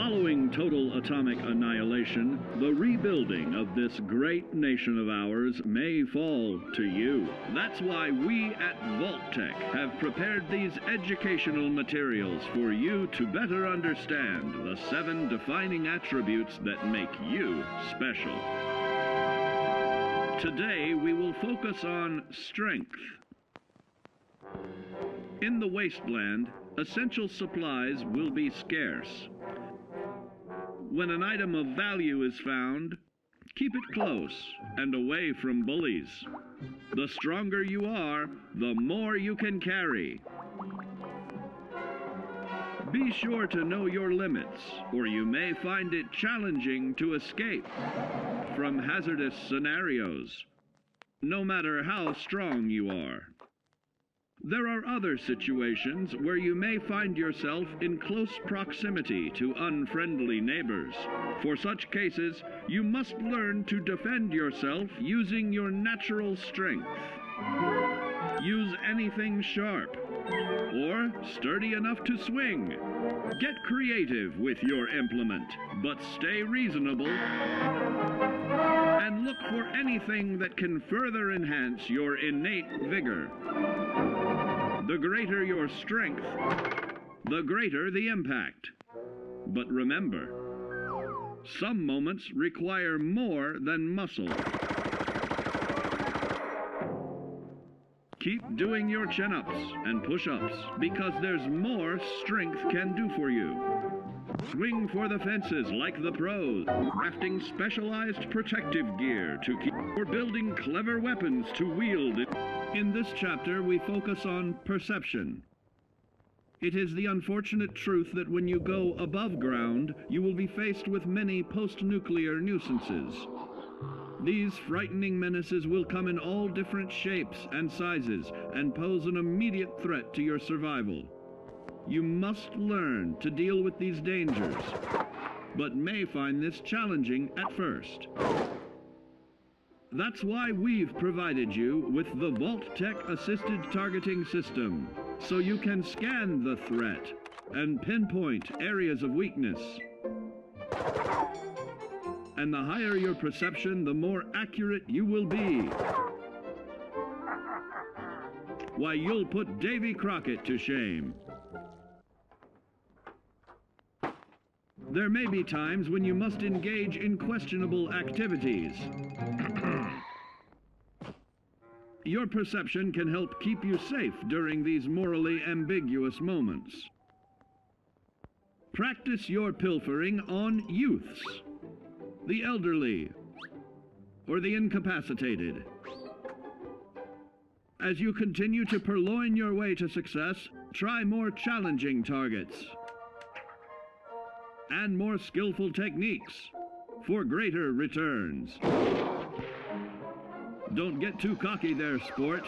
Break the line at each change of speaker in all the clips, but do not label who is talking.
Following total atomic annihilation, the rebuilding of this great nation of ours may fall to you. That's why we at Vault-Tec have prepared these educational materials for you to better understand the 7 defining attributes that make you special. Today, we will focus on strength. In the wasteland, essential supplies will be scarce. When an item of value is found, keep it close and away from bullies. The stronger you are, the more you can carry. Be sure to know your limits, or you may find it challenging to escape from hazardous scenarios, no matter how strong you are. There are other situations where you may find yourself in close proximity to unfriendly neighbors. For such cases, you must learn to defend yourself using your natural strength. Use anything sharp or sturdy enough to swing. Get creative with your implement, but stay reasonable. And look for anything that can further enhance your innate vigor. The greater your strength, the greater the impact. But remember, some moments require more than muscle. Keep doing your chin-ups and push-ups, because there's more strength can do for you. Swing for the fences like the pros, crafting specialized protective gear to keep, or building clever weapons to wield it. In this chapter, we focus on perception. It is the unfortunate truth that when you go above ground, you will be faced with many post-nuclear nuisances. These frightening menaces will come in all different shapes and sizes and pose an immediate threat to your survival. You must learn to deal with these dangers, but may find this challenging at first. That's why we've provided you with the Vault-Tec assisted targeting system, so you can scan the threat and pinpoint areas of weakness. And the higher your perception, the more accurate you will be. Why, you'll put Davy Crockett to shame. There may be times when you must engage in questionable activities. Your perception can help keep you safe during these morally ambiguous moments. Practice your pilfering on youths, the elderly, or the incapacitated. As you continue to purloin your way to success, try more challenging targets and more skillful techniques for greater returns. Don't get too cocky there, sport.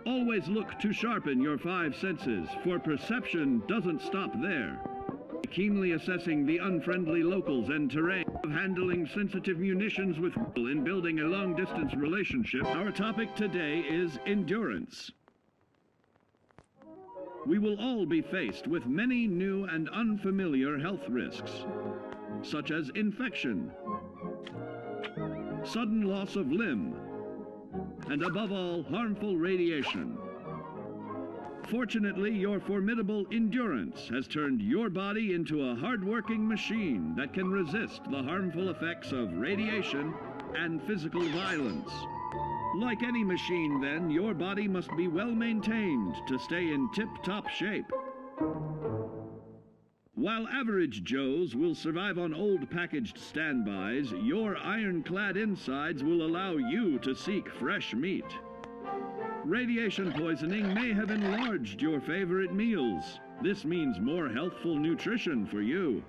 Always look to sharpen your 5 senses, for perception doesn't stop there. Keenly assessing the unfriendly locals and terrain, of handling sensitive munitions with in building a long-distance relationship. Our topic today is endurance. We will all be faced with many new and unfamiliar health risks, such as infection, sudden loss of limb, and above all, harmful radiation. Fortunately, your formidable endurance has turned your body into a hard-working machine that can resist the harmful effects of radiation and physical violence. Like any machine, then, your body must be well maintained to stay in tip-top shape. While average Joes will survive on old packaged standbys, your ironclad insides will allow you to seek fresh meat. Radiation poisoning may have enlarged your favorite meals. This means more healthful nutrition for you.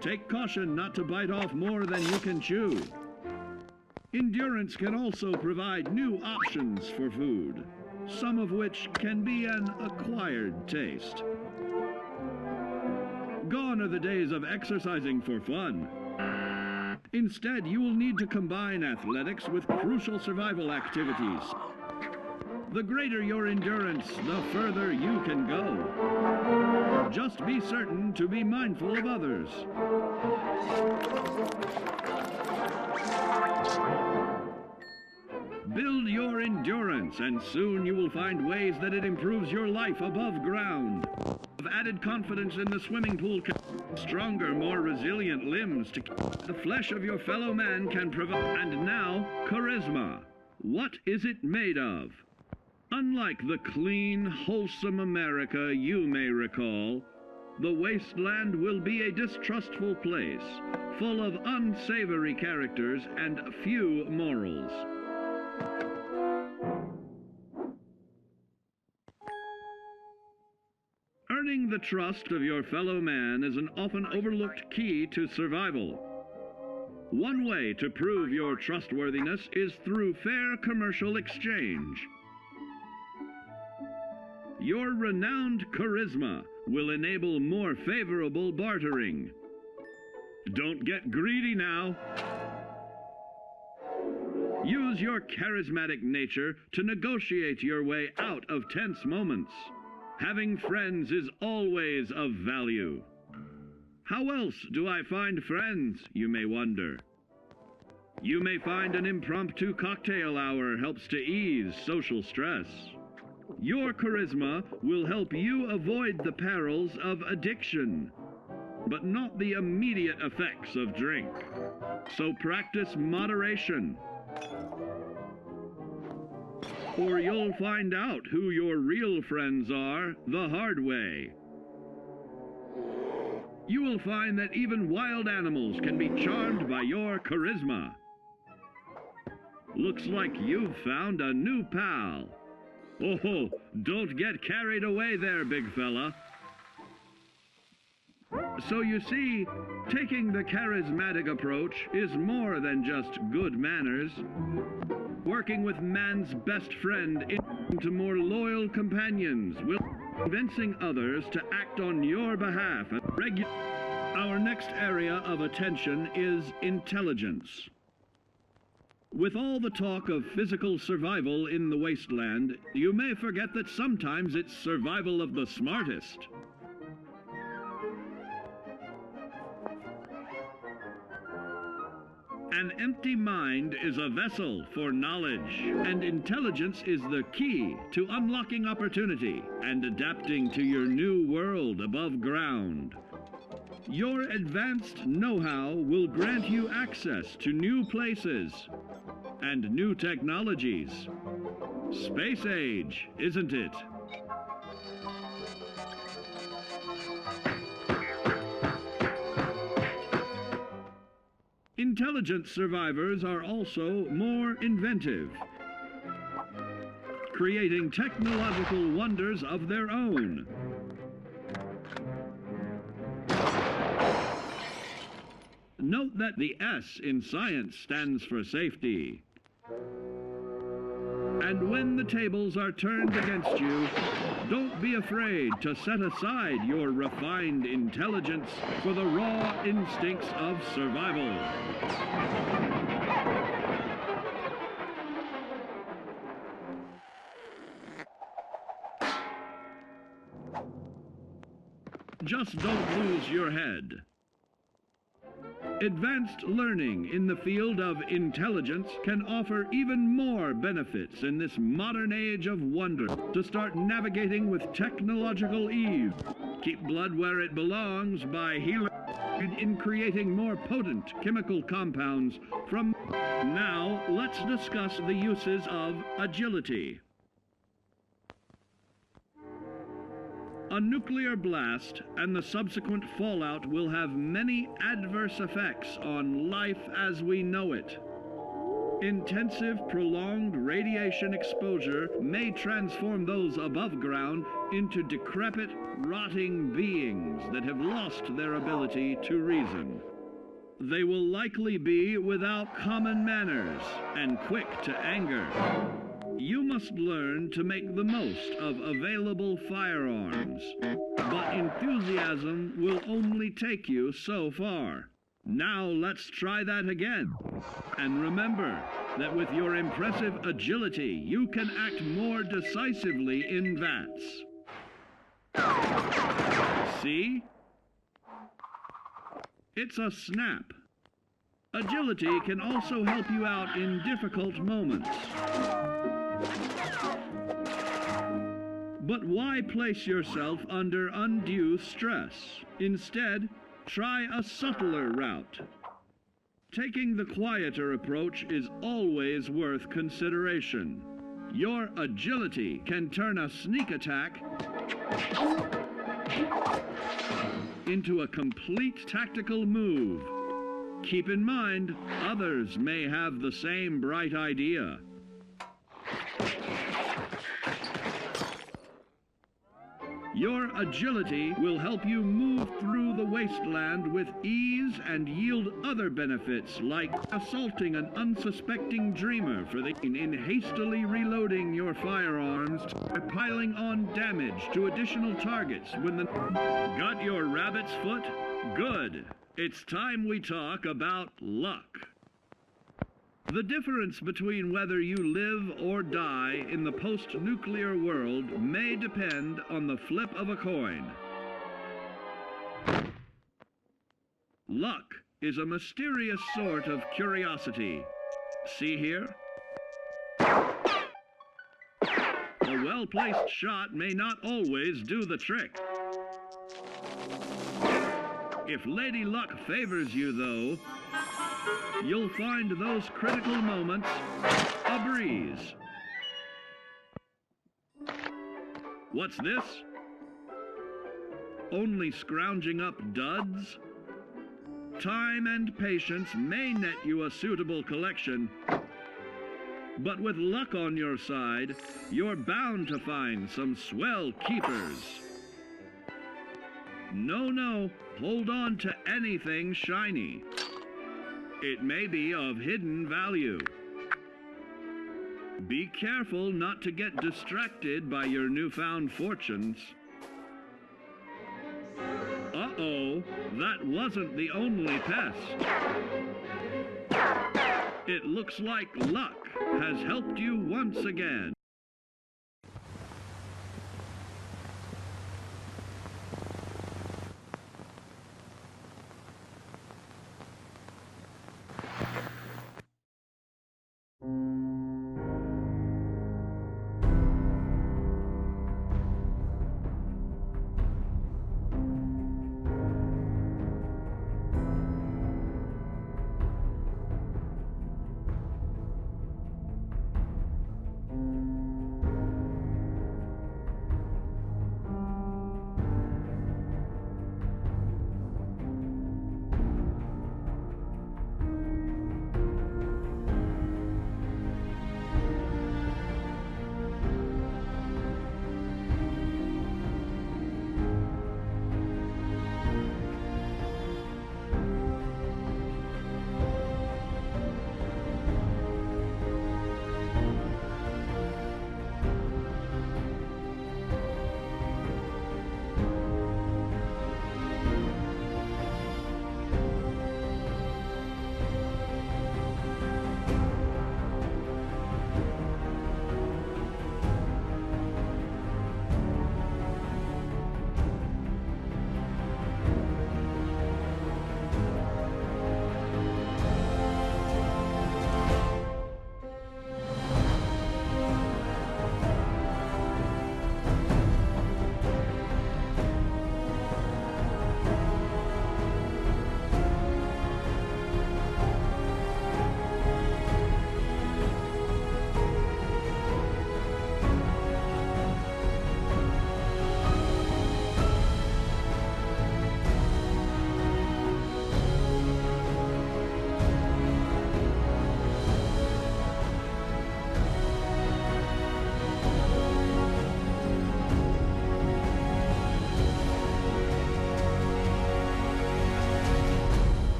Take caution not to bite off more than you can chew. Endurance can also provide new options for food, some of which can be an acquired taste. Gone are the days of exercising for fun. Instead, you will need to combine athletics with crucial survival activities. The greater your endurance, the further you can go. Just be certain to be mindful of others. Build your endurance, and soon you will find ways that it improves your life above ground. Of added confidence in the swimming pool, stronger, more resilient limbs to the flesh of your fellow man can provide. And now, charisma. What is it made of? Unlike the clean, wholesome America you may recall, the wasteland will be a distrustful place, full of unsavory characters and few morals. Earning the trust of your fellow man is an often overlooked key to survival. One way to prove your trustworthiness is through fair commercial exchange. Your renowned charisma will enable more favorable bartering. Don't get greedy now. Use your charismatic nature to negotiate your way out of tense moments. Having friends is always of value. How else do I find friends, you may wonder? You may find an impromptu cocktail hour helps to ease social stress. Your charisma will help you avoid the perils of addiction, but not the immediate effects of drink. So practice moderation, or you'll find out who your real friends are the hard way. You will find that even wild animals can be charmed by your charisma. Looks like you've found a new pal. Oh, don't get carried away there, big fella. So you see, taking the charismatic approach is more than just good manners. Working with man's best friend into more loyal companions will convincing others to act on your behalf. Our next area of attention is intelligence. With all the talk of physical survival in the wasteland, you may forget that sometimes it's survival of the smartest. An empty mind is a vessel for knowledge, and intelligence is the key to unlocking opportunity and adapting to your new world above ground. Your advanced know-how will grant you access to new places and new technologies. Space age, isn't it? Intelligent survivors are also more inventive, creating technological wonders of their own. Note that the S in science stands for safety. And when the tables are turned against you, don't be afraid to set aside your refined intelligence for the raw instincts of survival. Just don't lose your head. Advanced learning in the field of intelligence can offer even more benefits in this modern age of wonder. To start navigating with technological ease, keep blood where it belongs by healing in creating more potent chemical compounds from. Now, let's discuss the uses of agility. A nuclear blast and the subsequent fallout will have many adverse effects on life as we know it. Intensive, prolonged radiation exposure may transform those above ground into decrepit, rotting beings that have lost their ability to reason. They will likely be without common manners and quick to anger. You must learn to make the most of available firearms, but enthusiasm will only take you so far. Now let's try that again. And remember that with your impressive agility, you can act more decisively in vats. See? It's a snap. Agility can also help you out in difficult moments. But why place yourself under undue stress? Instead, try a subtler route. Taking the quieter approach is always worth consideration. Your agility can turn a sneak attack into a complete tactical move. Keep in mind, others may have the same bright idea. Your agility will help you move through the wasteland with ease and yield other benefits like assaulting an unsuspecting dreamer in hastily reloading your firearms or piling on damage to additional targets when the... Got your rabbit's foot? Good. It's time we talk about luck. The difference between whether you live or die in the post-nuclear world may depend on the flip of a coin. Luck is a mysterious sort of curiosity. See here? A well-placed shot may not always do the trick. If Lady Luck favors you, though, you'll find those critical moments a breeze. What's this? Only scrounging up duds? Time and patience may net you a suitable collection, but with luck on your side, you're bound to find some swell keepers. No, hold on to anything shiny. It may be of hidden value. Be careful not to get distracted by your newfound fortunes. Uh-oh, that wasn't the only pest. It looks like luck has helped you once again.